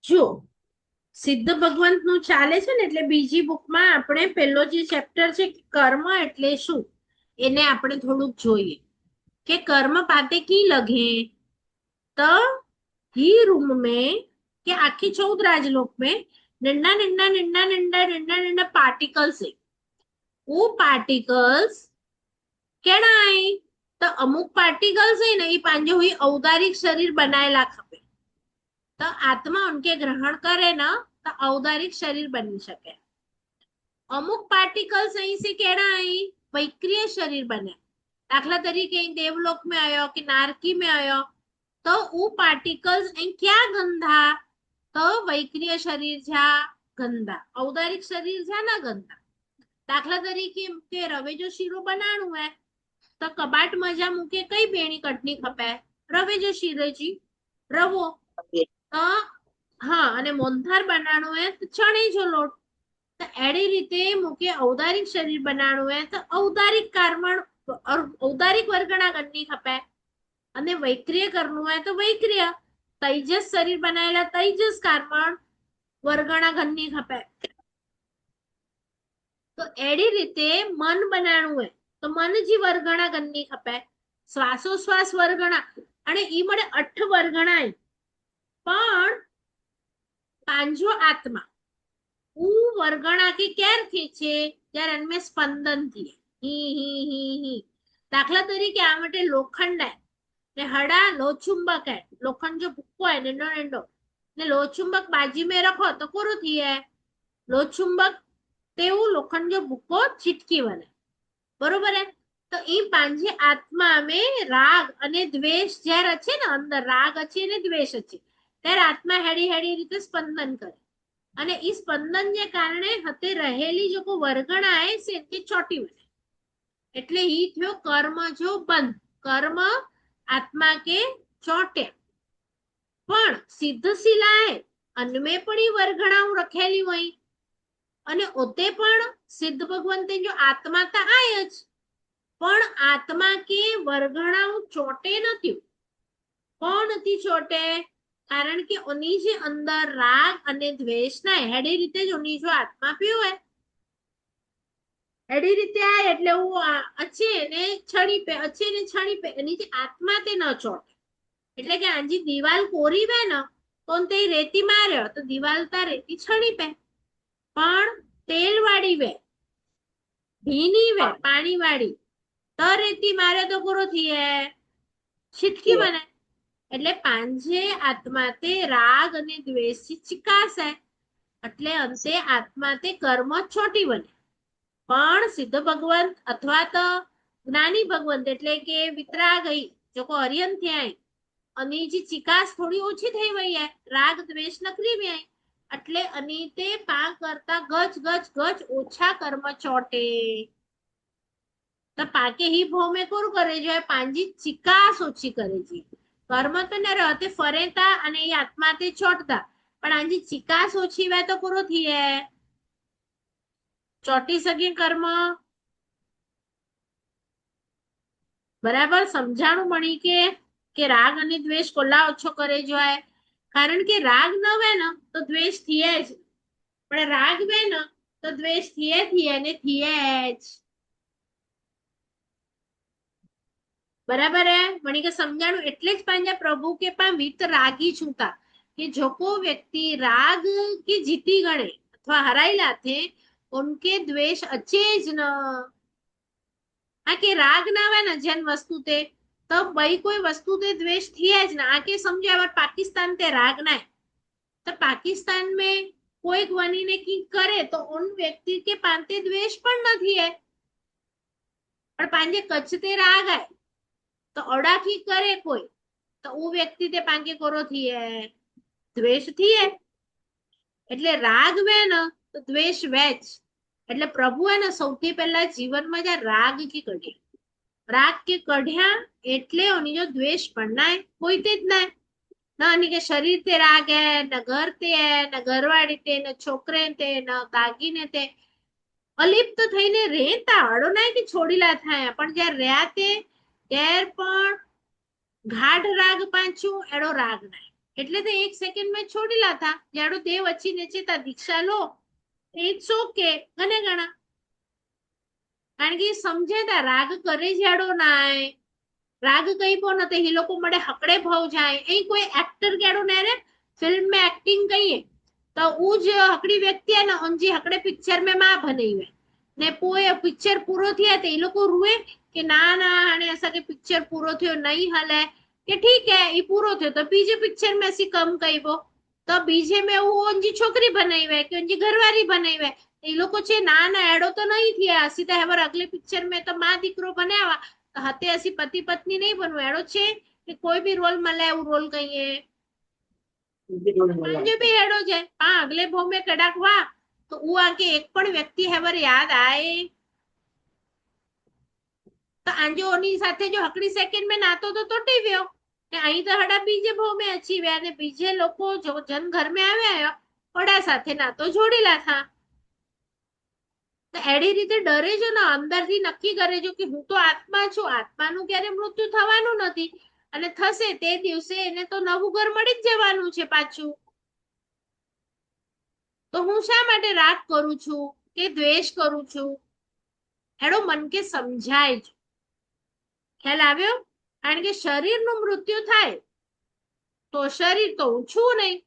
જો સિદ્ધ ભગવંત નું ચાલે છે ને, એટલે બીજી બુકમાં આપણે પેલો જે ચેપ્ટર છે કર્મ એટલે શું, એને આપણે થોડુંક જોઈએ કે કર્म पाते की लगे तो ही रूम में કે આખી 14 રાજલોક में नन्ना नन्ना नन्ना नन्ना नन्ना नन्ना पार्टिकल्स है। वो पार्टिकल्स केड़ा है तो अमुक पार्टिकल्स है ना, ये पांजे हुई औदारिक शरीर बनाएला खपे। तो आत्मा उनके ग्रहण करे ना तो औदारिक शरीर बनी सके। अमुक पार्टिकल्स અહીં से केड़ा है वैक्रिय शरीर बने। दाखला तरीके देवलोक में आयो कि नारकी में आयो तो वो पार्टिकल्स क्या गंधा तो वैक्रिय शरीर जा गंधा, औदारिक शरीर जा ना गंधा। दाखला तरीके के रवे जो शीरो बनाणु है तो कबाट मजा मूके कई बेणी कटनी खपे, रवे जो शीरेजी रवो। तो हाँ અને મોંધાર બનાણો હે તો ચણે જો લોટ। तो एड़ी रीते मूके औदारिक शरीर बनाणु है तो औदारिक कर्मण औदारिक वर्गणा गणनी खपे। અને વૈક્રિય કરવું હોય તો વૈક્રિય તૈજસ શરીર બનાયેલા તૈજસ કર્મણ વર્ગણા ઘનની ખપે। તો એડી રીતે મન બનાવવું હોય તો મનજી વર્ગણા ઘનની ખપે। શ્વાસોશ્વાસ વર્ગણા અને ઈ મળે 8 વર્ગણા। પણ પાંજો આત્મા ऊ वर्गणा के क्यार थे छे त्यार अनमे स्पंदन थी ही। दाखला तरीके आ मटे लोखंड है ने हड़ा लोचुंबक है। लोखंड जो भूको है नेनो नेनो ने लोचुंबक बाजी में रखो तो कोरो थी है लोचुंबक। तेवू लोखंड जो भूको चिटकी बने बरोबर है। तो ई पांजे आत्मा में राग अने द्वेष ज्यार अच्छे ना अंदर राग अच्छे ने द्वेष अच्छे त्यार आत्मा हेडी हेडी रीते स्पंदन करे અને ઈ સ્પંદન ને કારણે હતે રહેલી જો કો વર્ગણા है से के छोटी बने એટલે ઈ થયો કર્મ જો બંધ। કર્મ આત્मा के ચોટે પણ સિદ્ધશિલાએ અન્મે પણ ઈ વર્ગણાઓ રખેલી હોય અને ઓતે પણ સિદ્ધ ભગવંતે જો આત્મા તા આય જ પણ આત્મા કે વર્ગણાઓ ચોટે નથી। કોણ નથી ચોટે कारण के उनी जे अंदर राग अने द्वेष ना हेडी रीते ज उनी जो आत्मा पीयो है हेडी रीते आए એટલે वो अच्छे ने छड़ी पे अच्छे ने छड़ी पे एनी जे आत्मा ते न ચોટે। એટલે કે આજી દીવાલ કોરી વે न કોણ તે રેતી માર્યો તો દીવાલ તા રેતી છડી पे પણ તેલ વાળી વે ભીની વે પાણી વાળી તો રેતી મારે તો પૂરો થઈએ છીટકી બને। એટલે પાંજે આત્મા તે રાગ અને દ્વેષથી ચિકાસે એટલે અંતે આત્મા તે કર્મ છોટી બને। પણ સિદ્ધ ભગવંત અથવા તો જ્ઞાની ભગવંત એટલે કે વિતરાગઈ જો કો હરિયન થયા અને જે ચિકાસ થોડી ઓછી થઈ ગઈ है રાગ દ્વેષ નકરી વે એટલે અને તે પા કરતા ગજ ગજ ગજ ઓછા કર્મ ચોટે। તો પાકે ही ભોમે કોર કરે જો પાંજી ચિકાસ ઓછી કરે जी। कर्म तो न रहते फरेता અને એ આત્મા તે ચોટતા પણ આજી ચિકાસ ઓછી વે તો પૂરો થઈએ ચોટી સકે કર્મ। બરાબર સમજાણું મળી કે રાગ અને દ્વેષ કોલા ઓછો કરે જોય કારણ કે રાગ ન વે ને તો દ્વેષ થઈએ જ પણ રાગ વે ને તો દ્વેષ થઈએ ને થઈએ જ। बराबर है मणि के समझाणु એટલે જ પાંજા પ્રભુ કે પા વિત રાગી છૂતા कि जो को व्यक्ति राग की जीती गणे अथवा हराइला थे उनके द्वेष अच्छे ज न आके राग ना आवे ना जन वस्तु ते तो भाई कोई वस्तु ते द्वेष थी ज ना आके समझो अगर पाकिस्तान ते राग ना है तो पाकिस्तान में कोई वनी ने की करे तो उन व्यक्ति के पांते द्वेष पण नहीं है पर पांजे कच्छ ते राग है तो अड़ाखी करे कोई तो वो व्यक्ति ते पांके करो थी है द्वेष थी है એટલે રાગ વે ને તો દ્વેષ વેચ। એટલે પ્રભુ હે ને સૌથી પહેલા જીવનમાં જ્યાં રાગ की કઢ્યા રાગ के કઢ્યા એટલે ઓની જો દ્વેષ પણ ના કોઈ તે જ ના ना आनी के शरीर ते राग है न घर ते है न घरवाड़ी ते न छोकरे ते न दागीने ते अलिप्त थईने રહેતા અડો ના કે છોડીલા થાય પણ જ્યાં રહ્યા તે ત્યારે પણ घाट राग पाछू एड़ो राग ना એટલે તો 1 સેકન્ડ में छोड़ी लाता जाड़ो दे वची ने चेता दीक्षा लो इट्स ओके गने गणा कारण के समझे ता राग करे जाड़ो नाय राग कई पो न ते ही लोको मडे हकड़े भाव जाए ए कोई एक्टर केड़ो ने रे फिल्म में एक्टिंग कईए तो ऊ ज हकड़ी व्यक्ति है ना उनजी हकड़े पिक्चर में मां बनी हुए ने पोए पिक्चर पूरो थिया ते ई लोको रुए कि ना ना हाणे असा के पिक्चर पूरो थियो नहीं हले कि ठीक है ई पूरो थियो तो बीजे पिक्चर में असी कम कईबो तो बीजे में वो उनजी छोकरी बनाई हुए कि उनजी घरवारी बनाई हुए એ લોકો છે ના ના એડો તો નહીં થયા હસી તો હવે અગલે પિક્ચર में तो मां દીકરો બનાવ્યા તો હતે હસી પતિ પત્ની નહીં બનવું એડો છે કે કોઈ બી રોલ મળે એવું રોલ કહીએ પાંજો भी एड़ो जाए पा अगले भाव में कड़ाक वाह तो वो आके एक पण व्यक्ति हेवर याद आए तो आंजो ओनी साथे जो हकड़ी सेकंड में नातो तो तोटी गयो ने अहीं तो हड़ा बीजे भाव में अची व्या ने बीजे लोको जो जन घर में आव्या ओड़ा साथे नातो जोड़ेला था तो एडी रीते डरे जो ना अंदर थी नक्की करे जो कि हूँ तो आत्मा छू आत्माનું ક્યારે મૃત્યુ થવાનું નથી અને થશે તે દિવસે એને તો નવું ઘર મળી જ જવાનું છે પાછું તો હું શા માટે રાગ કરું છું કે દ્વેષ કરું છું એડો મન કે સમજાય છે ખ્યાલ આવ્યો કારણ કે શરીરનું મૃત્યુ થાય તો શરીર તો હું છું નહીં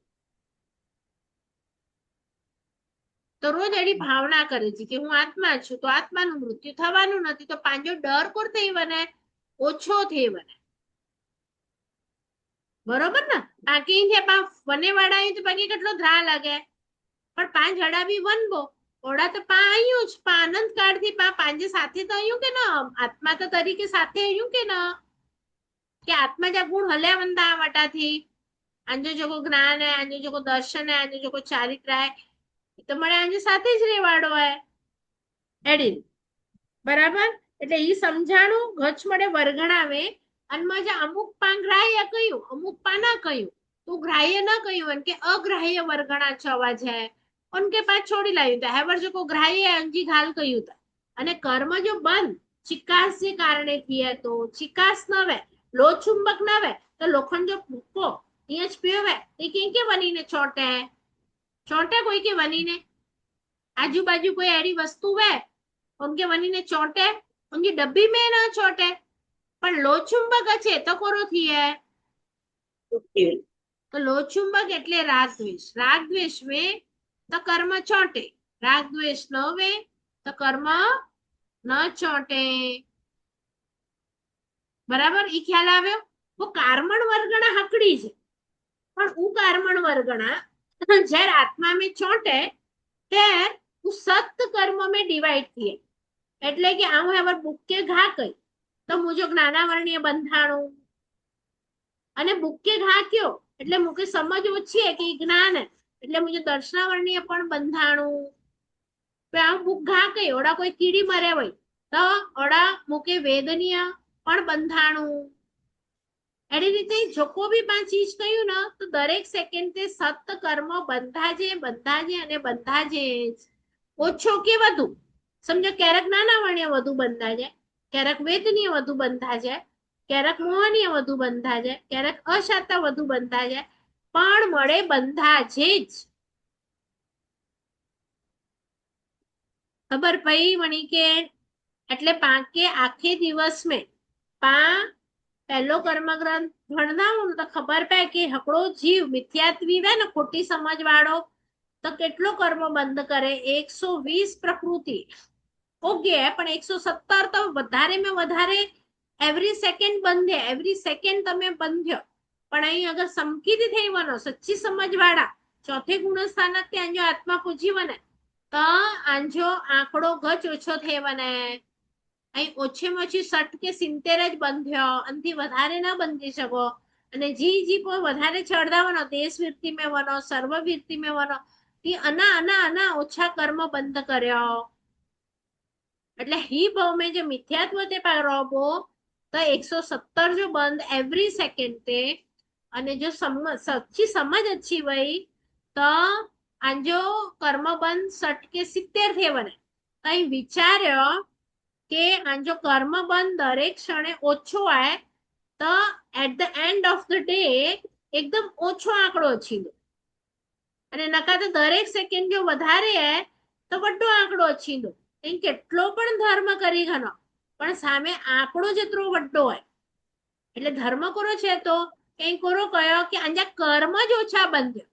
તો રોજ એડી ભાવના કરે છે કે હું આત્મા છું તો આત્માનું મૃત્યુ થવાનું નથી તો પાંજો ડર કોર થઈ બને ઓછો થઈ બને બરોબર ને બાકી વને વાળા તો બાકી કેટલો ધ્રા લાગે પણ પાંચ હડા બી વનબો ઓડા તો પા આયું જ પા આનંદ કાઢથી પા પાંજે સાથે તો આયું કે ના આત્મા તો તરીકે સાથે આયું કે ના કે આત્મા જા ગુણ હલ્યા વંદા વટાથી આંજો જોકો જ્ઞાન હે આંજો જોકો દર્શન હે આંજો જોકો ચારિત્ર હે તો મને આંજો સાથે જ રેવાડો હે એડી બરાબર એટલે ઈ સમજાણું ગચ મળે વર્ગણાવે અને મજા અમુક પા ગ્રાહ્ય કયું અમુક પા ના કયું તું ગ્રાહ્ય ના કયું કે અગ્રાહ્ય વર્ગણા છવા જાય उनके पास छोड़ी लायु था हैवर जो को ग्राह्य अंजी घाल कयु था अने कर्म जो बंद चिकास जे कारणे थिए तो चिकास न वे लो चुंबक न वे तो लोखंड जो फूको नीच पियो वे ते के बनी ने छोटे छोटे कोई के बनी ने आजू बाजू कोई एडी वस्तु वे उनके बनी ने छोटे उनकी डब्बी में ना छोटे पर लो चुंबक छे तो कोरो थिए तो लो चुंबक एटले राग द्वेष में तो कर्म छोटे राग द्वेष न वे तो कर्म न छोटे बराबर ई ख्याल आव्यो वो कार्मण वर्गणा हकड़ी छे पण ऊ कार्मण वर्गणा जर आत्मा में छोटे त्यार ऊ सत कर्म में डिवाइड थिए એટલે કે આ હું હવે બુક્કે ઘા કઈ તો મુજો જ્ઞાનાવરણીય બંધાણું અને બુક્કે ઘા કયો એટલે મુકે સમજ ઓછી હે કે જ્ઞાન હે એટલે મુજે દર્શનાવરણીય પણ બંધાણું बुक घा कई ओड़ा कोई कीड़ी मरे वही तो ओड़ा मुके वेदनीय पण बंधाणु एडी रीते जोको भी पांच चीज कह्યું ना तो दरेक सेकंड ते सत कर्म बंधाजे अने बंधाजे ओछो के વધુ समझो क्यारेक नाना वर्णीय વધુ बंधाजे क्यारेक वेदनीय વધુ बंधाजे क्यारेक मोहनीय વધુ बंधाजे क्यारेक अशाता વધુ बंधाजे पण मळे बंधाजे ज खबर पई वणी के એટલે પાકે આખે દિવસ में पा पहलो कर्म ग्रंथ भणदाऊं तो खबर पे कि हकड़ो जीव मिथ्यात्वी वे ने खोटी समझ वाळो तो केटलो कर्म बंद करे 120 प्रकृति ओके पण 170 तो વધારે में વધારે एवरी सेकंड बंधे एवरी सेकंड तमे बंध्यो पण अहीं अगर समकीती थई वनो सच्ची समझ वाळा चौथे गुण स्थानक ते अंजो आत्मा पूजी वने तो अंजो आंकड़ो गच ओछो थे वने અહીં ઓછેમાં ઓછી 60 કે 70 જ બંધ્યો અંથી વધારે ના બંધી શકો અને જી કોઈ વધારે ચડદાવનો દેશવીરતી में वनो सर्ववीरती में वनो ती अना अना अना ओछा कर्म बंद कर्यो એટલે ही भाव में जो मिथ्यात्व ते रोबो तो 170 जो बंद एवरी सेकंड ते અને જો સચ્ચી સમજ अच्छी वही तो आंजो कर्म बंद 60 के 70 थे वने कई विचार्यो के आंजो कर्म बंद दरेक क्षणे ओछो आए तो તો at the end of the day એકદમ ઓછો આંકડો ઓછીંદો, અને નકા તો દરેક સેકન્ડ જો વધારે હે તો વડો આંકડો ઓછીંદો. એ કેટલો પણ ધર્મ કરી ગનો પણ સામે આંકડો જેટલો વડો હોય. એટલે ધર્મ કરો છે તો કઈ કરો કયો કે અંજા કર્મ જ ઓછા બંધ્યો,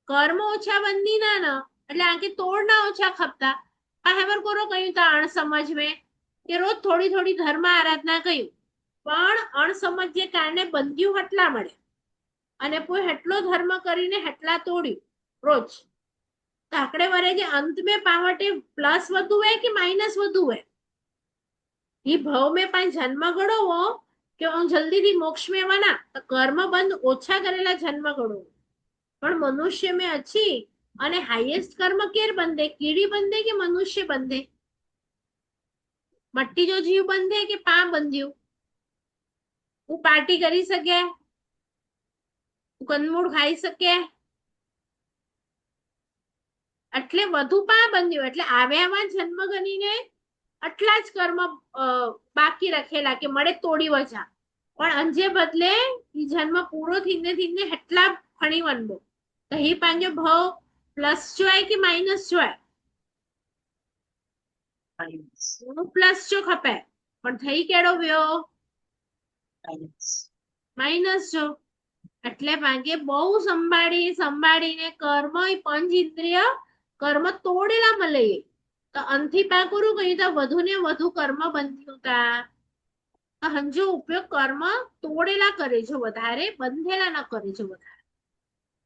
કર્મ ઓછા બંધી ના ન એટલે આંકે તોડ ના ઓછા ખપતા. આ હેવર કરો કયું તો અણસમજ મેં કે રોજ થોડી થોડી ધર્મ આરાધના કયું પણ અણસમજ જે કારણે બંધ્યું હટલા મળે અને કોઈ હેટલો ધર્મ કરીને હેટલા તોડ્યું રોજ. તો આકડે વરે જે અંત में पावटे प्लस વધુ है कि माइनस વધુ है? ये भव में पांच जन्म गणो हो કે હું જલ્દી થી મોક્ષ में वना तो कर्म बंध ओछा करेला जन्म गणो પણ મનુષ્ય में अच्छी અને હાઈએસ્ટ કર્મ કેર બંધે, કીડી બંધે કે મનુષ્ય બંધે? મટ્ટી જો જીવ બંધે કે પા બંધ્યું? હું પાર્ટી કરી શકે, હું કંદમૂળ ખાઈ શકે, એટલે વધુ પા બંધ્યું એટલે આવ્યામાં જન્મ ગણીને આટલા જ કર્મ બાકી રખેલા કે મળે તોડી વજા. પણ અંજે બદલે ઈ જન્મ પૂરો થઈને થઈને હેટલા ફણી વનબો તો ही પાંજો ભાવ પ્લસ જોય કે માઇનસ જોય? પ્લસ જો ખપે પણ થઈ કેડો વ્યો માઇનસ જો. એટલે ભાગે બહુ સંભાળીને કર્મ પંચ ઇન્દ્રિય કર્મ તોડેલા મળે તો અંથી પા કરું કહ્યું તો વધુ ને વધુ કર્મ બંધ્યું તા. હંજો ઉપયોગ કર્મ તોડેલા કરે છે વધારે, બંધેલા ન કરે છે વધારે.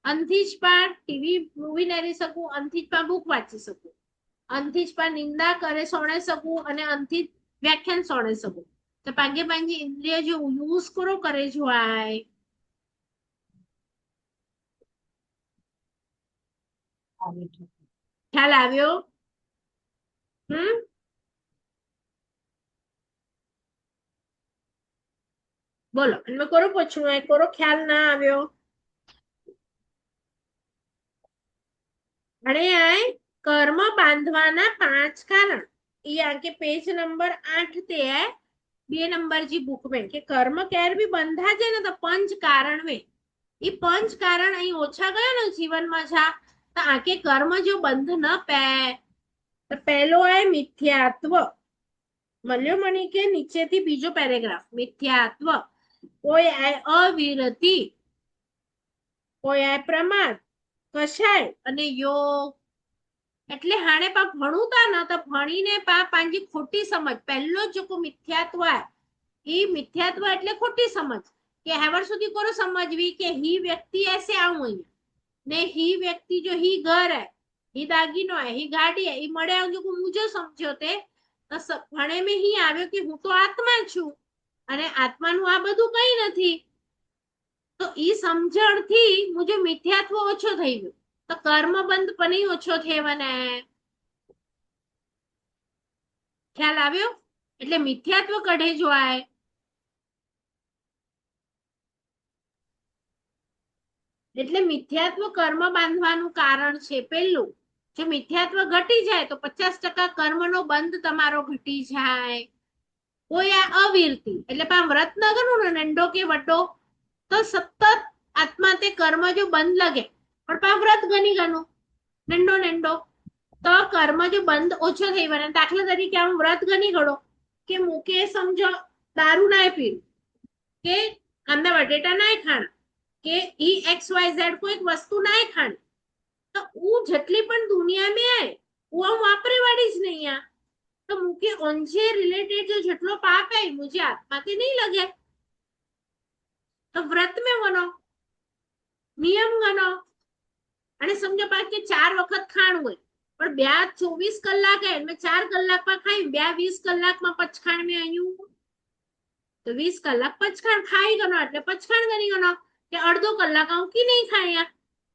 અંથી જ પા ટીવી મૂવી નરી શકું, અંથી જ પા બુક વાંચી શકું, અંથી જ પા નિંદા કરે સોણે શકું અને અંથી વ્યાખ્યાન સોણે શકું. તો પાંગે પાંજી ઇન્દ્રિય જો યુઝ કરો કરે જો આય. ખ્યાલ આવ્યો? બોલો મેં કરો પૂછવું એ કરો ખ્યાલ ના આવ્યો? અને આય કર્મ બાંધવાના 5 કારણ ये आगे पेज नंबर 8 ते है 2 नंबर जी बुक में के कर्म केर भी बंधा जाए ना तो पंच कारण में ये पंच कारण अहीं ओछा गयो ने जीवन में छा तो आके कर्म जो बंध न पे तो पहलो है मिथ्यात्व. मल्यो मणि के नीचे थी बीजो पैराग्राफ मिथ्यात्व. कोई है अविरति, कोई है प्रमाद, कषाय અને યોગ. એટલે હાણે પા ભણુતા ન તો ભણીને પા પાંજી ખોટી સમજ પહેલો જ જો મિથ્યાત્વ એ મિથ્યાત્વ એટલે ખોટી સમજ કે હેવર સુધી કોરો સમજવી કે ही व्यक्ति ऐसे आऊं ने ही व्यक्ति जो ही घर है, ही दागीनो है, ही गाड़ी है, ही મળે जो को मुझे समझ्यो ते तो भणे में ही આવ્યો कि હું તો આત્મા છું અને આત્માનું આ બધું કઈ નથી. તો ઈ સમજણથી મુજે મિથ્યાત્વ ઓછો થઈ ગયો તો કર્મ બંધ પણ ઓછો થેવાને. ખ્યાલ આવ્યો? એટલે મિથ્યાત્વ કઢે જો આય. એટલે મિથ્યાત્વ કર્મ બાંધવાનું કારણ છે પહેલું. જો મિથ્યાત્વ ઘટી જાય તો 50% કર્મનો બંધ તમારો ઘટી જાય. કોઈ આ અવીરતી એટલે પા વ્રત ન કરું ને નંડો કે વડો તો સતત આત્મા તે કર્મ જો બંધ લગે પણ પા વ્રત ગણી ગણું નંડો નંડો તો કર્મ જો બંધ ઓછો થઈ વને. દાખલા તરીકે આમ વ્રત ગણી ગણો કે મુકે સમજો દારૂ ના પીવું કે કાંદા બટેટા ના ખાણ કે ई एक्स वाई जेड कोई वस्तु ना खानी तो वो जटली पण दुनिया में आए वो हम वापरे वाली ज नहीं आ तो मुके ओंजे रिलेटेड जो जटलो पाप है मुझे आत्मा के नहीं लगे तो व्रत में वनो नियम गनो અને સમજો પા કે 4 વખત ખાણું હોય પણ બે 24 કલાક હે મે 4 કલાક માં ખાઈ બે 20 કલાક માં પચખાણ में आयु तो 20 કલાક પચખાણ ખાઈ ગનો એટલે પચખાણ ગણી ગનો કે અડધો કલાક આવું की नहीं खाया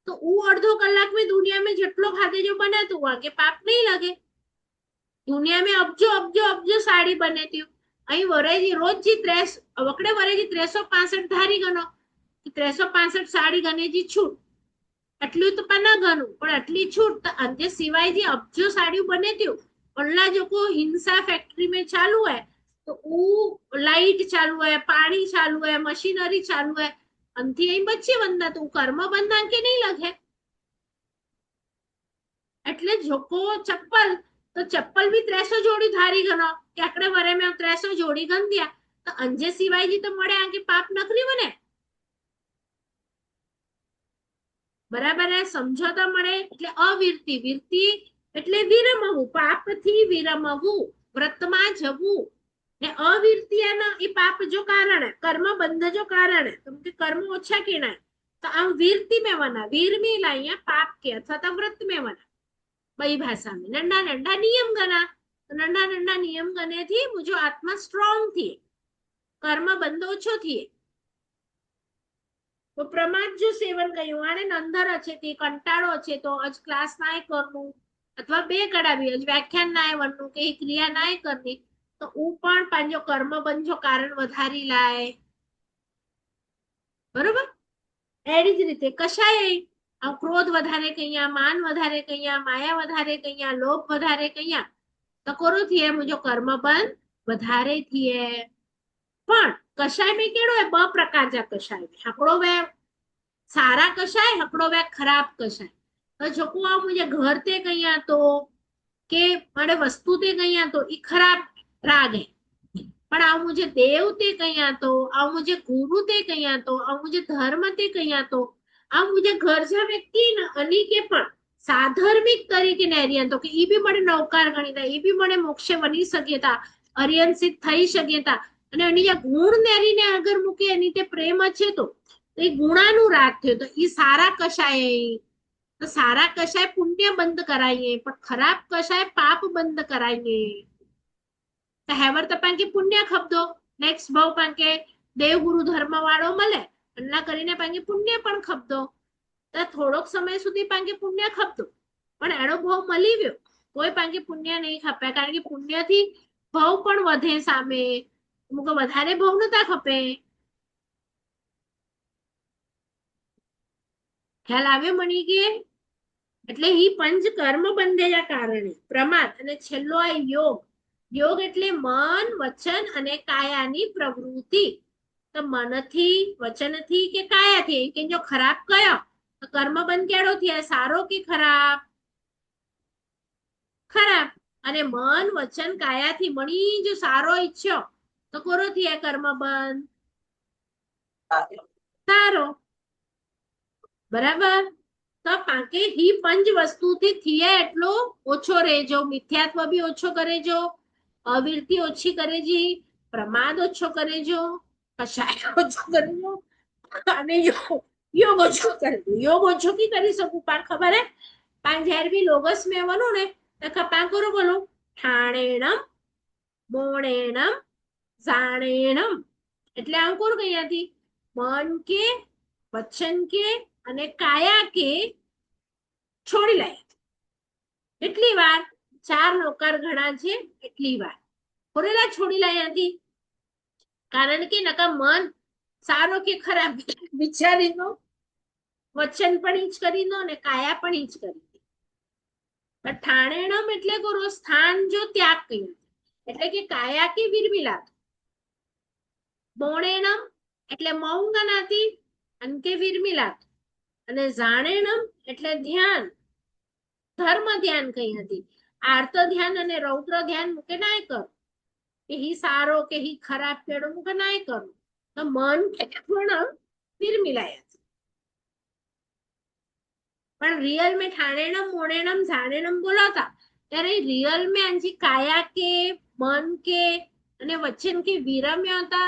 तो वो अर्धो कलाक में दुनिया में जेटलो खाते जो बने तो आगे पाप नहीं लगे. दुनिया में अबजो अबजो अबजो साड़ी बने थी अही वरेजी रोज जी वकड़े वरेजी 365 धारी गनो 365 साड़ी गने जी छूट એટલું તો પણ ના ગણું પણ આટલી છૂટ તો અંતે સિવાય જે અબજો સાડીઓ બને થયું ઓલા જો કો હિંસા ફેક્ટરી में चालू है तो लाइट चालू है, पानी चालू है, मशीनरी चालू है, अंती અહીં બચી વંદા તું કર્મ બંધા કે નહીં લખે એટલે જોકો ચપ્પલ તો ચપ્પલ બી 300 જોડી ધારી ગણો કે આકડે વરે મેં 300 જોડી ગણ દિયા તો અંજે સિવાયજી તો મળે આંકે પાપ નકરી બને બરાબર હે સમજો તો મળે એટલે અવિરતિ વિરતિ એટલે વિરમવું પાપથી વિરમવું વ્રતમાં જવું ને અવિરતિયાના એ પાપ જો કારણ है कर्म बंध जो कारण है तुम के कर्म ओछा केना है तो आम वीरती में वना वीर में लाइया पाप के अथवा व्रत में वना बई भाषा में नंढा नंढा नियम गना तो नंढा नंढा नियम गने थी मुझे आत्मा स्ट्रॉन्ग थी कर्म बंध ओछो थी तो प्रमाद जो सेवन कयूं आने नंदर छे ते कंटाळो छे तो आज क्लास नाय करनु अथवा बे कडावी आज व्याख्यान नाय वणनु के क्रिया नाय करनी तो ऊ पण पांजो कर्म बंधो कारण वधारी लाय बरोबर एडी ज रीते कशाय क्रोध वधारे कहिया मान वधारे कहिया माया वधारे कहिया लोभ वधारे कहिया तो करो थी मुझो कर्म बंध वधारे थी पण कषाय में केड़ो है ब प्रकार जा कषाय में हकड़ो वे सारा कषाय हकड़ो वे खराब कषाय तो जो आ मुझे घर ते कहिया तो के मारे वस्तु ते कहिया तो ई खराब राग है पण आ मुझे देव ते कहिया तो आ मुझे गुरु ते कहिया तो आ मुझे धर्म ते कहिया तो आ मुझे घर जा व्यक्ति न अनी के पण साधर्मिक तरीके ने हरियन तो कि ई भी मने नौकार गणिता ई भी मने मोक्षे बनी सकेता अरियंसित થઈ શકેતા અને એની જે ગુણ નેરીને અગર મૂકે એની તે પ્રેમ છે તો એ ગુણાનું રાગ થયો તો એ સારા કશાય તો સારા કશાય પુણ્ય બંધ કરાઈએ પણ ખરાબ કશાય પાપ બંધ કરાઈએ તો હેવર તપાંકે પુણ્ય ખપદો નેક્સ્ટ ભાવ પાંકે દેવ ગુરુ ધર્મ વાળો મળે એના કરીને પાંકે પુણ્ય પણ ખપદો તો થોડોક સમય સુધી પાંકે પુણ્ય ખપતો પણ એનો ભાવ મળી ગયો કોઈ પાંકે પુણ્ય નહીં ખપે કારણ કે પુણ્યથી ભાવ પણ વધે સામે અમુક વધારે ભાવ નતા ખપે ખ્યાલ આવ્યો મણી કે એટલે ही पंच कर्म બંધેના કારણે પ્રમાદ અને છેલ્લો આ યોગ યોગ એટલે મન વચન અને કાયાની પ્રવૃત્તિ તો મનથી વચનથી કે કાયાથી કે જો ખરાબ કયો તો કર્મ બંધ કેડો થયા સારો કે ખરાબ ખરાબ અને મન વચન કાયાથી મણી જો સારો ઈચ્છ્યો તો કોરો થયા કર્મ બંધ સારો બરાબર તો પાકે ही पंच वस्तु थी थिए एटलो ओछो रेजो मिथ्यात्व भी ओछो करेजो अविरति ओछी करेजी प्रमाद ओछो करेजो कषाय ओछो करेजो અને योग ओछो करेजो योग ओछो की करी सकू पण खबर है पान जेर भी लोगस में वनो ने तो कपा करो बोलो ठाणेणम मोणेणम जाणेणम એટલે આ કોણ કહીયાથી મન કે વચન કે અને કાયા કે છોડી લાય એટલી વાર ચાર નોકાર ઘણા છે એટલી વાર કોરેલા છોડી લાયાથી કારણ કે નકા મન સારો કે ખરાબ વિચારીનો વચન પણ ઈ જ કરીનો ને કાયા પણ ઈ જ કરી પણ ઠાણેણમ એટલે કોરો સ્થાન જો ત્યાગ કહ્યું એટલે કે કાયા કે વિરમિલાત મોણેણમ એટલે મૌન ગણાતી અને કે વિરમિલાત અને જાણેણમ એટલે ધ્યાન ધર્મ ધ્યાન કઈ હતી આર્ત ધ્યાન અને રૌદ્ર ધ્યાન મૂકે નાય કરો કે ही સારો કે ही ખરાબ કેડો મૂકે નાય કરો તો મન પણ વિરમિલાય પણ रियल में ठाणेणम मोणेणम जाणेणम बोलाता ત્યારે रियल में आंजी काया के मन के અને વચન કે વિરમ્યા હતા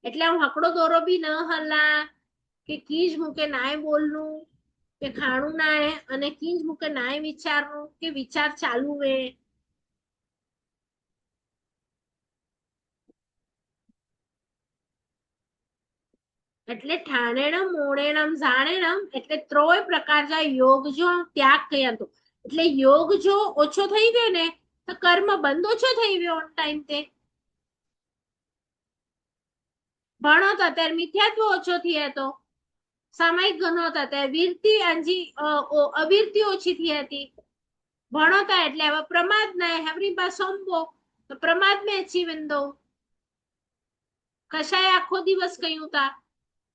એટલે હું હકડો દોરો બી ન હલા કે કીજ મૂકે નાય બોલનું કે ખાણું નાય અને કીજ મૂકે નાય વિચારનું કે વિચાર ચાલુ હે એટલે ઠાણેણમ મોણેણમ જાણેણમ એટલે ત્રોય પ્રકારના યોગ જો ત્યાગ કયા તો એટલે યોગ જો ઓછો થઈ ગયો ને તો કર્મ બંધ ઓછો થઈ ગયો ઓન ટાઈમ તે ભણો તો ત્યારે મિથ્યાત્વ ઓછો થયો તો સામાયિક ગણો હતા ત્યારે વીરતી આંજી અવીરતી ઓછી થઈ હતી ભણો તા એટલે હવે પ્રમાદ ના હવરી બા સોંબો તો પ્રમાદ में अची वेंदो कशाय आखो दिवस कयूं ता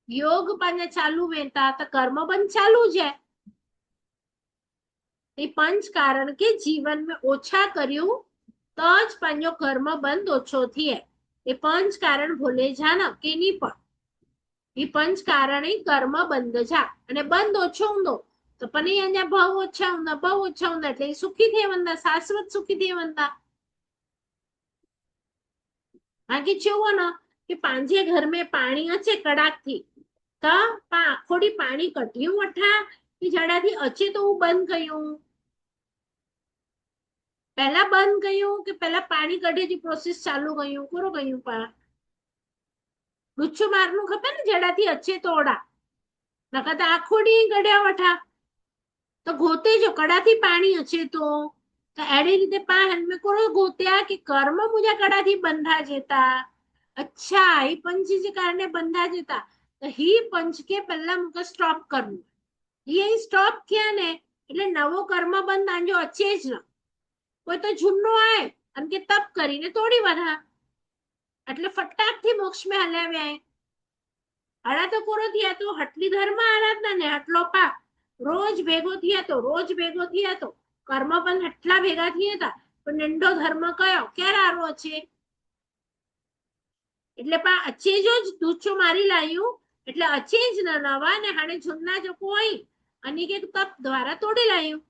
योग पंहिंजा चालू वेंदा त कर्म बंद चालू है એ पंच कारण के जीवन में ओछा कर्યું तो ज पंहिंजो कर्म बंद ओछो थिए એ पंच कारण भूले जाना केनी पण એ पंच कारण ही कर्म बंद जा અને બંધ ઓછો ઊંધો તો પણ એ અહીંયા ભાવ ઓછા ઊંધા ભાવ ઓછા ઊંધા એટલે એ સુખી થઈ વંદા શાશ્વત સુખી થઈ વંદા बाकी छुओ ना कि पांजे घर में पानी अचे कड़ाक थी तो आखोड़ी पानी कटियूं वठा कि जड़ा थी अचे तो हूँ बंद कयूं पहला बंद कयूं कि पहला पानी कढे जी प्रोसेस चालू कयूं कोरो कयूं पा गुच्छो मारनु खपे ने जड़ा थी अचे तोड़ा नका तो आखोड़ी कढ्या वठा तो गोते जो कड़ा थी पानी अचे तो एड़ी रीते पा हनमे कोरो गोत्या कि कर्म मुझा कड़ा थी बंधा जेता अच्छा ही पंच जे कारणे बंधा जेता तो ही पंच के पहला मुके स्टॉप करनु ये स्टॉप किया ने એટલે નવો કર્મ બંધ આંજો અચે જ ન કોઈ તો જૂનો આય અને કે તપ કરીને તોડી વધા એટલે ફટાક થી મોક્ષ में હલાવ્યા હળા તો કોરો થયા તો હટલી ધર્મ આરાધના ને હટલો પાપ રોજ ભેગો થયા તો રોજ ભેગો થયા તો કર્મ બંધ હટલા ભેગા થયા હતા પણ નંડો ધર્મ કયો ક્યારે આરો છે એટલે પા અચેજો જ દૂચો મારી લાયું એટલે અચેજ ન નવા ને હાણે જૂના જો કોઈ અનિકેત તપ દ્વારા તોડી લાયું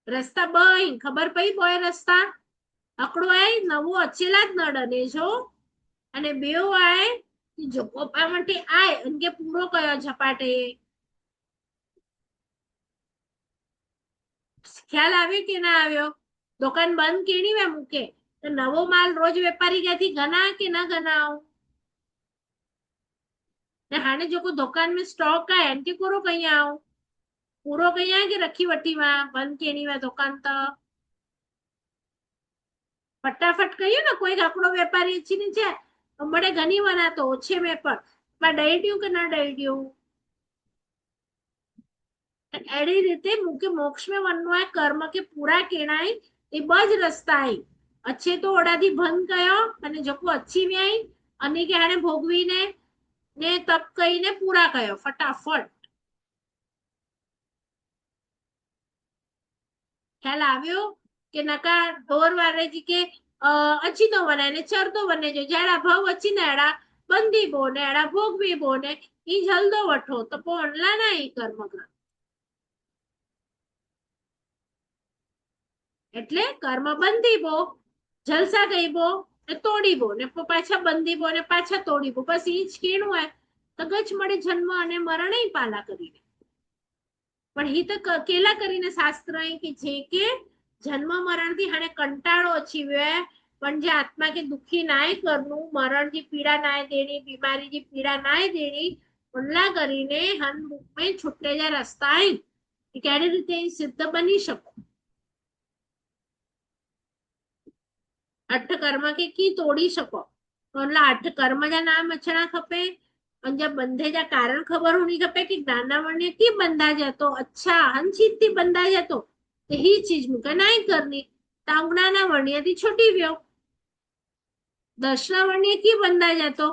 રસ્તા બઈ ખબર પઈ બોય રસ્તા અકડો આય નવો અચેલા જ નડને જો અને બેવ આય કે જો કોપા માટે આય અને કે પૂરો કયો ઝપાટે ખ્યાલ આવ્યો કે ના આવ્યો દુકાન બંધ કેણી વે મૂકે તો નવો માલ રોજ વેપારી ગયાથી ગના કે ના ગનાવ ને હાને જો કોઈ દુકાન में स्टॉक आए एन के कोरो कहीं आओ पूरो कहीं आए कि रखी वट्टी में बंद केनी में दुकान तो फटाफट कहियो ना कोई आकड़ो व्यापारी अच्छी नहीं है बड़े घनी बना तो ओछे में पर डई दियो के ना डई दियो एड़ी रीते मुके मोक्ष में वननो है कर्म के पूरा केणाई ए बज रस्ता आई अच्छे तो ओडाથી બંધ કયો અને જોકો અચ્છી વ્યાઈ અને કે આને ભોગવીને ને તપ કઈને પૂરા કયો ફટાફટ ખ્યાલ આવ્યો કે નકા ઢોર વારે જી કે અચી તો વને ને ચરતો વને જો જાડા ભાવ અચી ને એડા બંધી બો ને એડા ભોગવી બો ને ઈ જલદો વઠો તો પોણલા ના ઈ કર્મ ગ્રહ એટલે કર્મ બંધીબો જલસા ગઈબો ને તોડીબો ને પાછા બંધીબો ને પાછા તોડીબો બસ ઈ જ કેણું હોય તો ગચ મળે જન્મ અને મરણ પાલા કરીને પણ હી તો કેલા કરીને શાસ્ત્ર કે જે કે જન્મ મરણ થી હાને કંટાળો અચીવે પણ જે આત્મા કે દુખી નાય કરનું મરણ की पीड़ा नाय देनी बीमारी की पीड़ा नाय देनी उल्ला કરીને હન મુખ में छुट्टे जा रस्ता है केड़ी रीते सिद्ध बनी શકો अठ कर्म के की तोड़ी सको એટલે अठ कर्म जा नाम अचना खपे और जब बंधे जा कारण खबर होनी खपे कि ज्ञानावण्य की बंधा जातो अच्छा हंचित थी बंधा जातो तो ही चीज मुके नहीं करनी तांगणानावण्य थी छोटी व्यो दर्शनावण्य की बंधा जातो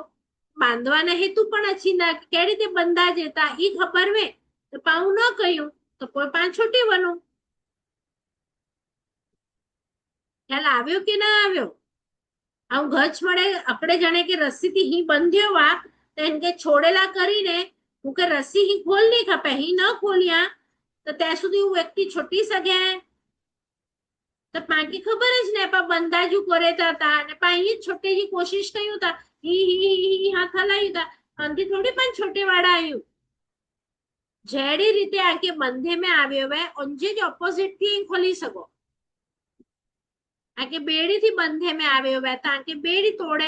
बांधवाना हेतु पण अच्छी ना के रीते बंधा जता ई खबर वे तो पाऊ न कयूं तो कोई पांच छोटी बनो ख्याल આવ્યો કે ના આવ્યો આવું ગચ મળે અકડે જાણે કે રસ્સીથી હી બંધ્યો વા તો એને કે છોડેલા કરીને હું કે રસ્સી હી ખોલ નહીં ખપે હી ન ખોલ્યા તો ત્યાં સુધી હું વ્યક્તિ છૂટી શકે તો પાકી ખબર જ ને પા બંધાજુ કરે તા ને પા અહીં છોટે જી કોશિશ કર્યું તા હી હાથ હલાયું તા અંતિ થોડી પણ છોટે વાળા આવ્યું જેડી રીતે આ કે બંધે में આવ્યો વે ઓંજે જ ઓપોઝિટ થી ખોલી શકો आके बेड़ी थी बंधे में आवे हुए ताकि बेड़ी तोड़े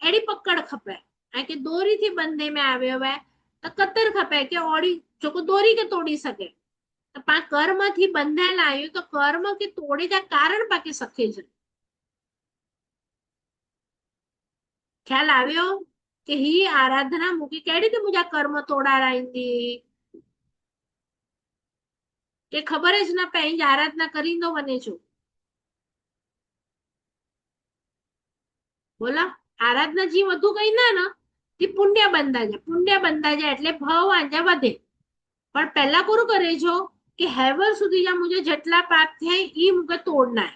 एड़ी पकड़ खपे आके दोरी थी बंधे में आवे हुए तो कतर खपे के ओड़ी जो को दोरी के तोड़ी सके तो पा कर्म थी बंधे लायो तो कर्म के तोड़े का कारण पाके सके ज ख्याल આવ્યો કે ही आराधना मुकी केड़ी थी मुझा कर्म तोड़ा राइंदी કે ખબર જ ના પડે અહીં આરાધના કરી દો મને છો? બોલો. આરાધના જે વધુ કઈ ના તે પુણ્ય બંધા જાય, પુણ્ય બંધા જાય એટલે ભાવ આંજા વધે. પણ પહેલા પૂરું કરે છો કે હેવર સુધી જ્યાં મુજે જેટલા પાપ થાય ઈ મુકે તોડના.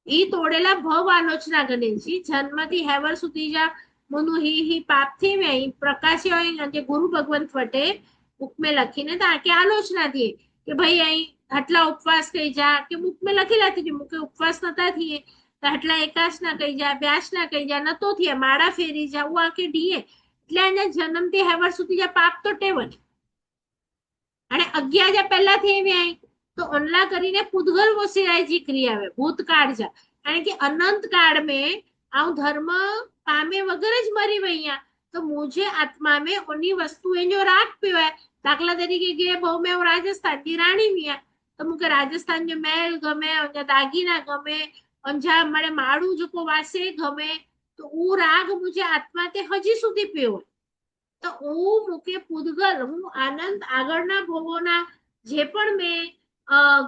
ઈ તોડેલા ભવ આલોચના ગણે છે જન્મથી હેવર સુધી જા મુનું હી પાપ થી મેં પ્રકાશ જે ગુરુ ભગવંત વટે બુક મેં લખીને તાકે આલોચના થી કે ભાઈ અહીં આટલા ઉપવાસ થઈ જા કે બુક મેં લખી લાતી મુકે ઉપવાસ નતા થઈએ તો આટલા એકાશ ના કહી જા, બ્યાસ ના કહી જા, નતો થયા માળા ફેરી જા આ કે ઢીએ એટલે અહીંયા જન્મથી હેવર સુધી જા પાપ તો ટેવન. અને 11 જા પહેલા થી આવી તો ઓનલા કરીને પૂતગલ વસિરાયજી ક્રિયા આવે ભૂતકાળ જા કારણ કે અનંત કાળ में આવ ધર્મ પામે વગર જ મરી વૈયા તો મુझे આત્મા में ઓની વસ્તુ એ જો રાખ પીવાય દાખલા તરીકે કે બહુ મેં રાજસ્થાન ની રાણી મિયા તો મુકે રાજસ્થાન जो महल ગમે દાગીના ગમે અંજા મને માળું જો કો વાસે ગમે તો હું રાગ મુझे આત્મા તે હજી સુધી પીવો તો હું મુકે પૂતગલ હું આનંદ આગળના ભોગોના જે પણ મેં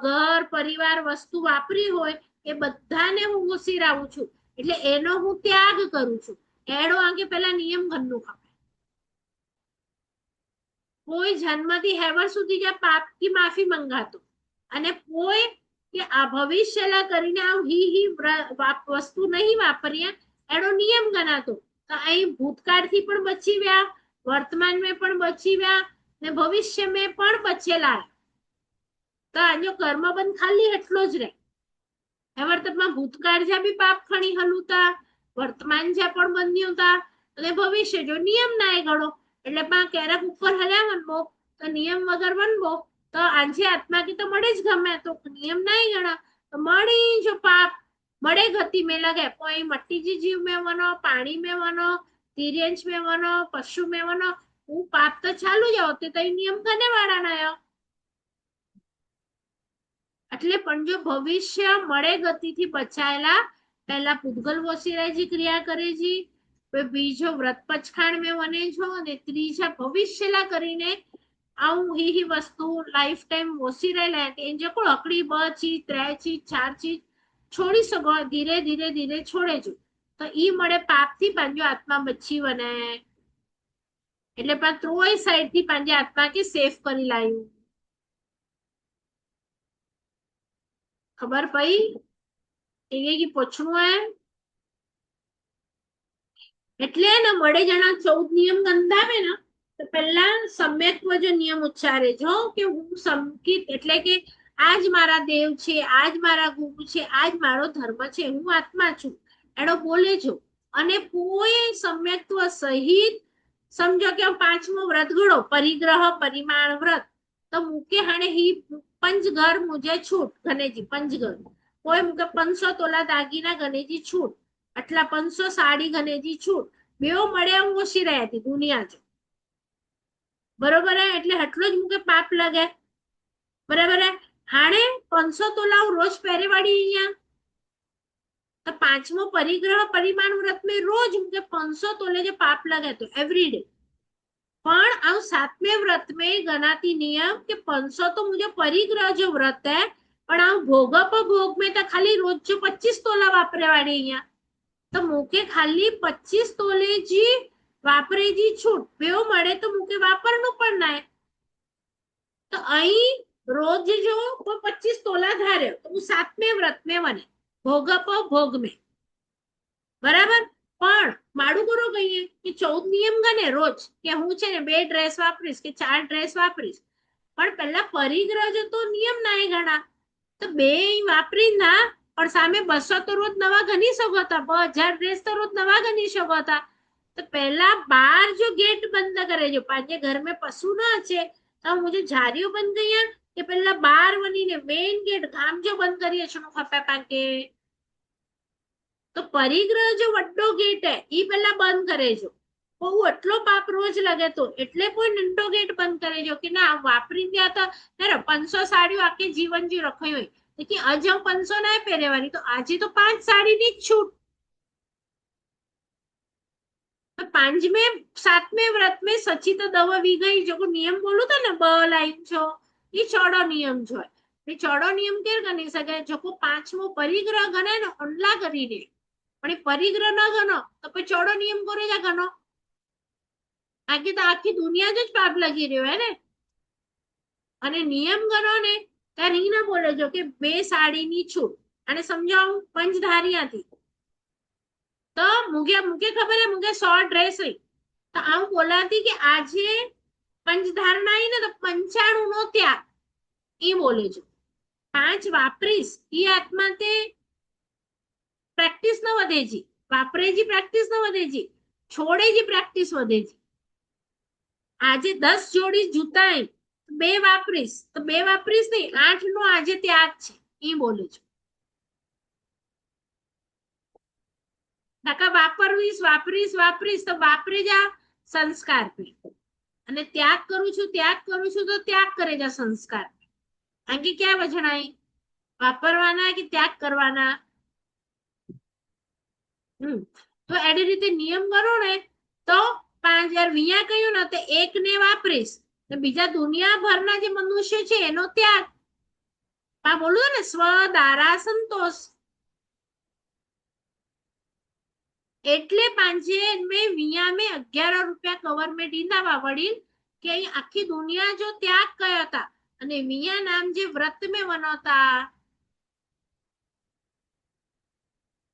ઘર પરિવાર વસ્તુ વાપરી હોય એ બધાને હું ઉસીરાવું છું એટલે એનો હું ત્યાગ કરું છું. એનો આગે પેલા નિયમ ઘરનું ખપે કોઈ જન્મથી હેવર સુધી જ્યાં પાપ की માફી મંગાતો અને કોઈ કે આ ભવિષ્યલા કરીને આવ હી વસ્તુ નહીં વાપર્યા એનો નિયમ ગણાતો તો અહીં ભૂતકાળથી પણ બચી ગયા વર્તમાન में પણ બચી ગયા ને ભવિષ્ય में પણ બચેલા તો આજો કર્મબંધ ખાલી એટલો જ રહે. વર્તમાન ભૂતકાળ જ્યાં બી પાપ ખણી હલુતા વર્તમાન જ્યાં પણ બન્યું તા અને ભવિષ્ય જો નિયમ ના એ ગણો એટલે પા ક્યારેક ઉપર હલ્યા વનબો તો નિયમ વગર બનબો તો આજે આત્મા કી તો મળે જ ગમે તો નિયમ ના ગણા તો મળી જો પાપ મળે ગતિ में लगे कोई मट्टी जी जीव में वनो पानी में वनो तिर्यंश में वनो पशु में वनो वो पाप तो चालू जाओ तो नियम कने वाला ना એટલે પણ જો ભવિષ્ય મળે ગતિથી બચાયેલા પહેલા પૂતગલ વસિરાયજી ક્રિયા કરે છે બીજો વ્રત પચખાણ મેં વને છો અને ત્રીજા ભવિષ્યલા કરીને આવું હી વસ્તુ લાઈફ ટાઈમ વસિરાયેલા એ જે કોઈ અકડી બ ચીજ 3 ચીજ 4 ચીજ છોડી શકો ધીરે ધીરે ધીરે છોડે છો તો ઈ મળે પાપ થી પાંજો આત્મા બચી વને એટલે પણ ત્રોય સાઈડ થી પાંજે આત્મા કે સેફ કરી લાયું. ખબર પઈ એ પૂછવું હે એટલે ને મળે જણા 14 નિયમ ગંધાવે ને તો પહેલા સમ્યક્ત્વ જો નિયમ ઉચ્ચારે જો કે હું સંકિત એટલે કે આજ મારા દેવ છે આજ મારા ગુરુ છે આજ મારો ધર્મ છે હું આત્મા છું એનો બોલે છો અને કોઈ સમ્યક્ત્વ સહિત સમજો કે પાંચમો વ્રત ગણો પરિગ્રહ પરિમાણ વ્રત તો મુકે હાણે હી पंचघर मुझे छूट गणेजी पंचघर कोई मुके 500 तोला दागीना गणेजी छूट आटला 500 साड़ी गणेजी छूट बेओ मळे હું ઓછી રહી હતી દુનિયા જો બરોબર હે એટલે એટલો જ મુકે પાપ લાગે બરાબર હે હાણે 500 તોલા રોજ પહેરેવાડી અહીંયા તો પાંચમો પરિગ્રહ પરિમાણ વ્રત में रोज मुके 500 तोले जो पाप लगे तो एवरीडे पण अब 7वें व्रत में गणाती नियम के 500 तो मुझे परिग्रह जो व्रत है पण अब भोगप भोग में तो खाली रोज जो 25 तोला वापरे वाली અહીંયા तो मुके खाली 25 तोले जी वापरे जी छूट बेओ મળે તો મુકે વાપરનું પણ ના તો અહીં રોજ જો કોઈ 25 તોલા ધાર્યો તો હું 7વેं વ્રત में વને ભોગપ ભોગ में બરાબર પણ માડું કરો કહીએ કે 14 નિયમ ગણે રોજ કે હું છે ને 2 ડ્રેસ વાપરીશ કે 4 ડ્રેસ વાપરીશ પણ પહેલા પરિગ્રહ જો તો નિયમ ના ગણા તો 2 વાપરી ના પણ સામે 200 તો રોજ નવા ગણી શકો હતા 1000 ડ્રેસ તો રોજ નવા ગણી શકો હતા तो पहला 12 जो गेट बंद करे जो पांचे घर में पशु ना है तो मुझे झारियो बंद गई कि पहला 12 बनी ने मेन गेट गाम जो बंद करिए छनो खपे पाके तो परिग्रह जो वड्डो गेट है ई पहला बंद करे जो બહુ એટલો પાપ રોજ લગે તો એટલે કોઈ નંડો ગેટ બંધ કરે જો કે ના વાપરી ગયા તો 500 સાડીઓ આખી જીવન જી રખાઈ હોય लेकिन आज हम 500 ना પહેરેવાની તો આજે તો 5 સાડી ની છૂટ तो 5वें 7वें व्रत में सचित दवा वी गई जो नियम बोलू था ना ब लाइन छो ये छोड़ो नियम छो ચોડો નિયમ કેર ગણી શકાય? જો કોઈ પાંચમો પરિગ્રહ ગણાય ને અંડલા કરીને, પણ એ પરિગ્રહ ન ગણો તો પછી ચોડો નિયમ કરે જા ગણો. આખી તો આખી દુનિયા જ પાપ લગી રહ્યો હે ને. અને નિયમ ગણો ને ત્યારે ઈ ના બોલે જો કે 2 સાડીની છૂટ. અને સમજાવું પંચધારિયાથી તો મુકે ખબર હે મુકે 100 ડ્રેસ હોય તો આવું બોલાતી કે આજે પંચધારણા આવી ને તો 95 નો ત્યાગ એ બોલે છે. 5 વાપરીશ ઈ આત્મા તે પ્રેક્ટિસ ન વધે જી, વાપરે જી પ્રેક્ટિસ ન વધે જી, છોડે જી પ્રેક્ટિસ વધે જી. આજે 10 જોડી જૂતા 2 વાપરીશ તો 2 વાપરીશ નહીં, 8 નો આજે ત્યાગ છે એ બોલે છે. નકા વાપરીશ તો વાપરી જા સંસ્કાર પે. અને ત્યાગ કરું છું તો ત્યાગ કરે જા સંસ્કાર. આંકી ક્યાં વજણાય? વાપરવાના કે ત્યાગ કરવાના? તો એની રીતે નિયમ કરો ને તો 5000 વિયા કહ્યું ને તો 1 ને વાપરીશ તો બીજા દુનિયાભરના જે મનુષ્ય છે એનો ત્યાગ. બોલું ને સ્વ દારા સંતોષ. એટલે 5 में विया में 11 રૂપિયા કવર में ડીંદાવા વડીલ કે અહીં આખી દુનિયા જો ત્યાગ કયા હતા અને વિયા નામ જે વ્રત में વનોતા.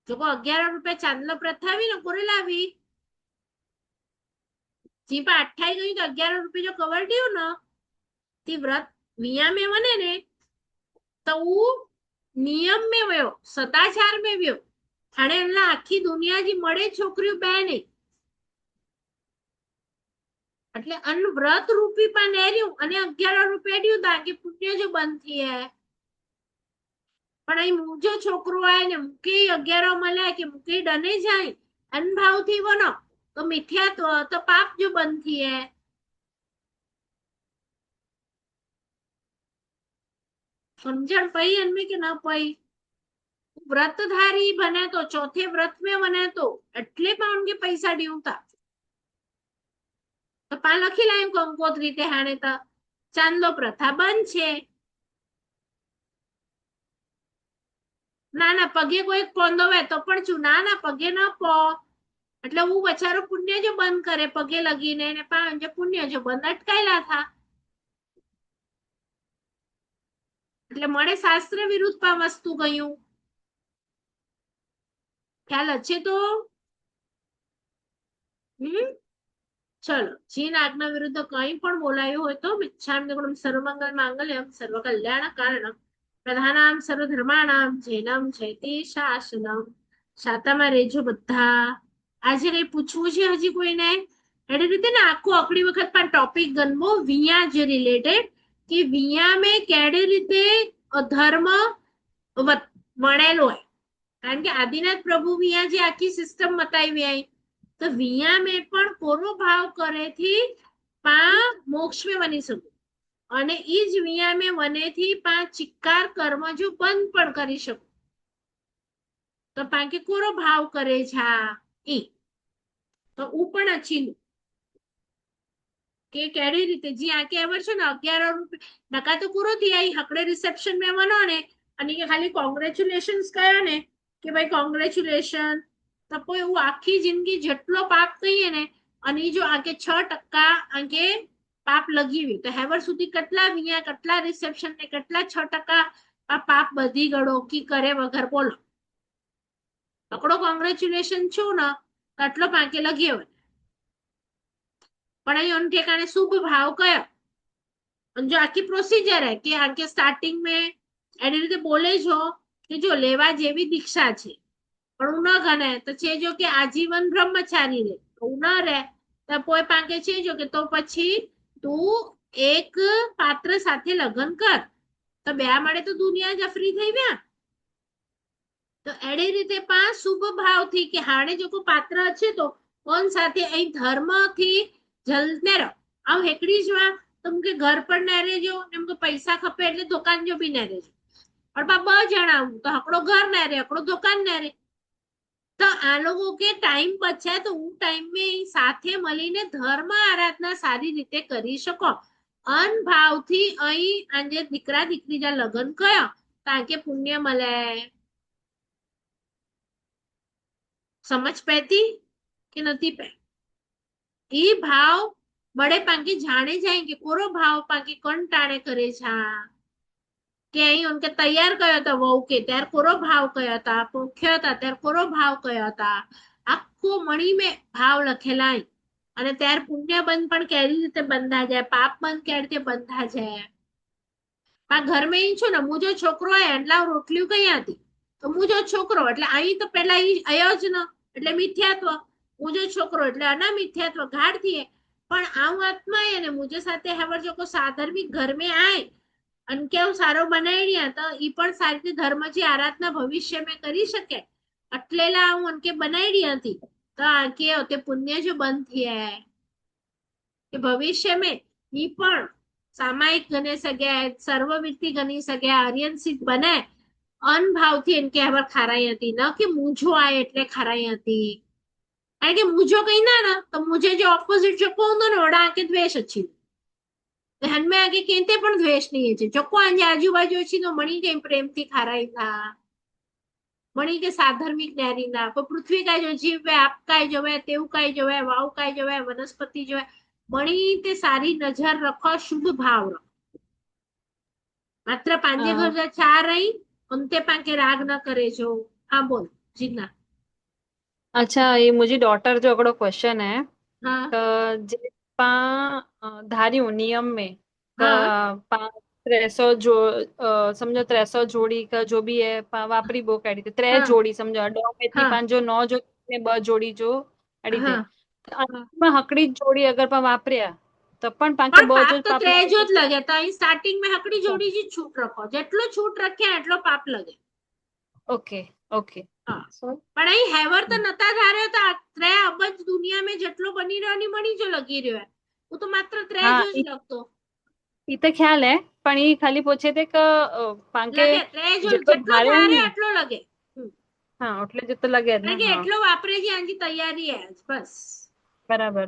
જો 11 રૂપિયા ચાંદલો પ્રથાવી ને કોરે લાવી જી પણ 28 ગયું તો 11 રૂપિયા જો કવર ડીયું ને તે વ્રત વિયા में વને ને તો નિયમ में વયો, સદાચાર में વયો. અને એમના આખી દુનિયા જે મળે છોકરીઓ બે નહીં એટલે અન્ન વ્રત રૂપી પણ નેર્યું અને 11 રૂપિયા દઉં તાકે પુણ્ય જો બંધ થઈ હે. પણ અહીં મુજો છોકરો આય ને મૂકી 11 મળ્યા કે મૂકી ડને જાય અનભાવ થી બનો તો મિથ્યા તો પાપ જો બંધ થઈ હે. સમજણ પઈ અનમે કે ના પઈ? व्रतधारी बने तो चौथे व्रत में बने तो એટલે પણ ઉનકે પૈસા દીવતા તો પા લખી લાયું કંકોત્રી તે હાણે તો ચાંદલો પ્રથા બંધ છે. ના પગે કોઈ પોંદોવે તો પણ છું ના પગે ન પો એટલે હું બચારો પુણ્ય જો બંધ કરે પગે લગીને ને પાંચ પુણ્ય જો બંધ અટકાયેલા થા. એટલે મળે શાસ્ત્ર વિરુદ્ધ પા વસ્તુ ગયું. ખ્યાલ છે તો ચલો જીન આજ્ઞા વિરુદ્ધ કંઈ પણ બોલાયું હોય તો મિચ્છામિ સર્વમંગલ માંગલ્યમ સર્વ કલ્યાણ કારણમ પ્રધાનામ સર્વધર્માણામ જૈનમ જયતે શાસનમ. શાતામાં રેજો બધા. આજે કઈ પૂછવું છે હજી કોઈને? એની રીતે ને આખું આખડી વખત પણ ટોપિક ગણવો વિયા જે રિલેટેડ કે વિયા મેં કેડી રીતે ધર્મ વણેલો હોય. કારણ કે આદિનાથ પ્રભુ વિયા જે આખી સિસ્ટમ બતાવી આવી તો વિયા મેં પણ કોરો ભાવ કરે થી પા મોક્ષ में બની શકું અને ઈ જ વિયા મેં વને થી પા ચિક્કાર કર્મ જો બંધ પણ કરી શકું. તો પા કે કોરો ભાવ કરે છે ઈ તો હું પણ અચીલું કે કેવી રીતે જી આ કહેવત છે ને 11 રૂપિયા નકા તો પૂરો થઈ આવી હકડે રિસેપ્શન में વનો ને અને ખાલી કોંગ્રેચ્યુલેશન્સ કયા ને કે ભાઈ કોંગ્રેચ્યુલેશન તો કોઈ એવું આખી જિંદગી જેટલો પાપ કહીએ ને અને જો આકે 6% આકે પાપ લગી તો હેવર સુધી કેટલા વિયા કેટલા રિસેપ્શન ને કેટલા 6% પાપ બધી ગળો કી કરે વગર બોલો પકડો કોંગ્રેચ્યુલેશન છું ને કેટલો પાકે લગી હોય. પણ અહીં ठिकाने शुभ भाव कयो जो आखी प्रोसीजर है कि आगे स्टार्टिंग में एनी रीते बोले जो कि जो लेवा जेवी दीक्षा छे पण उ न गणे तो छे जो कि आजीवन ब्रह्मचारी रे तो उ न रे तो पोय पाके छे जो कि तो પછી તું એક પાત્ર સાથે લગ્ન કર તો બે મળે તો દુનિયા જફરી થઈ ગયા. તો એડી રીતે પા શુભ ભાવ થી કે હાડે જો કોઈ પાત્ર છે તો કોણ સાથે અહીં ધર્મ થી જલને રહો આવ હેકડી જવા તમકે ઘર પર ન રહેજો એમકે પૈસા ખપે એટલે દુકાન જો બી ન રહેજો પણ બા બ જણાવું તો હકડો ઘર ન રહે હકડો દુકાન ન રહે તો આ લોકો કે ટાઈમ બચે તો હું ટાઈમ में સાથે મળીને ધર્મ આરાધના સારી રીતે કરી શકો અનભાવથી અહીં આજે દીકરા દીકરી જા લગ્ન કયા તાકે પુણ્ય મળે. સમજ પેતી કે નથી પે એ ભાવ બડે પાંકે જાણે જાય કે કોરો ભાવ પાંકે કોણ ટાણે કરે છે કે અહીં ઉનકે તૈયાર કયો હતા વહુ કે ત્યારે કોરો ભાવ કયો હતા પોખ્યો હતા ત્યારે કોરો ભાવ કયો હતા આખો મણી મેં ભાવ લખેલા અહીં. અને ત્યારે પુણ્ય બંધ પણ કેવી રીતે બંધા જાય પાપ બંધ કેવી રીતે બંધા જાય. આ ઘરમાં ઈ છું ને મુજો છોકરો હોય એટલે રોટલી કઈ હતી તો મુજો છોકરો એટલે અહીં તો પેલા ઈ અયોજન એટલે મિથ્યાત્વ મુજો છોકરો એટલે અનામિથ્યાત્વ ગાઢ થઈએ પણ આવું આત્મા અને મુજો સાથે હવર જો કો સાધર્મિક ઘર में आए અને કેવું સારો બનાવી તો ઈ પણ સારી રીતે ધર્મજી આરાધના ભવિષ્ય में કરી શકે અટલેલા હું અનકે બનાવી હતી તો આ કે તે પુણ્ય જો બંધ થયા કે ભવિષ્ય में ઈ પણ સામાયિક ગણી શકે સર્વવ્યક્તિ ગણી શકે આર્યન સિદ્ધ બને અનભાવથી એમ કે હવાર ખારાઈ હતી ન કે મૂંઝો આય એટલે ખારાઈ હતી કારણ કે મૂંઝો કઈ ના તો મુझे जो ऑपोजिट जो को ने ओड़ा के द्वेष अच्छी हनमे आगे कहते पण द्वेष नहीं है जो को आजे आजूबाजू अच्छी तो मणि के प्रेम थी खाराई था मणि के साधर्मिक न्यारी ना को पृथ्वी का जो जीव है आप का जो है तेव का जो है वाव का जो है वनस्पति जो है मणि ते सारी नजर रखो शुभ भाव रखो मात्र पांजे हाँ। घर चार रही उनते पाके राग न करे जो. हाँ बोल जीना. अच्छा, ये मुझी डॉटर जो अगड़ो क्वेश्चन है हाँ जे पा धारियों नियम में हाँ पा 300 जो समझो 300 जोड़ी का जो भी है पा वापरी बो कड़ी थे 3 हाँ जोड़ी समझो अडो में थी हाँ पांचो 9 जो ने 2 जोड़ी जो अड़ी थे हाँ तो हाँ अंत में हकड़ी जोड़ी अगर पा वापरिया तो पण पाके પણ 2 પાપ जो તો पाप ત્રેજો लागे જ લગે તો અહીં સ્ટાર્ટિંગ માં હકડી अच्छा જોડી જ છૂટ રખો જેટલો છૂટ રખ્યા એટલો પાપ લગે. ओके ओके હા सो પણ અહીં હેવર તો નતા ધાર્યો તો ત્રે અબજ દુનિયા में જેટલો બની રહ્યો ની મણી જો લગી રહ્યો है वो तो मात्र हाँ ત્રેજો જ લગતો ई तो ख्याल है पण ई खाली पूछे थे कि पाके લગે ત્રેજો जितो જેટલો धार्यो ધારે ने એટલો લગે. हाँ એટલે जितो लगे કારણ ना કે हाँ એટલો વાપરે છે આની તૈયારી है બસ. बराबर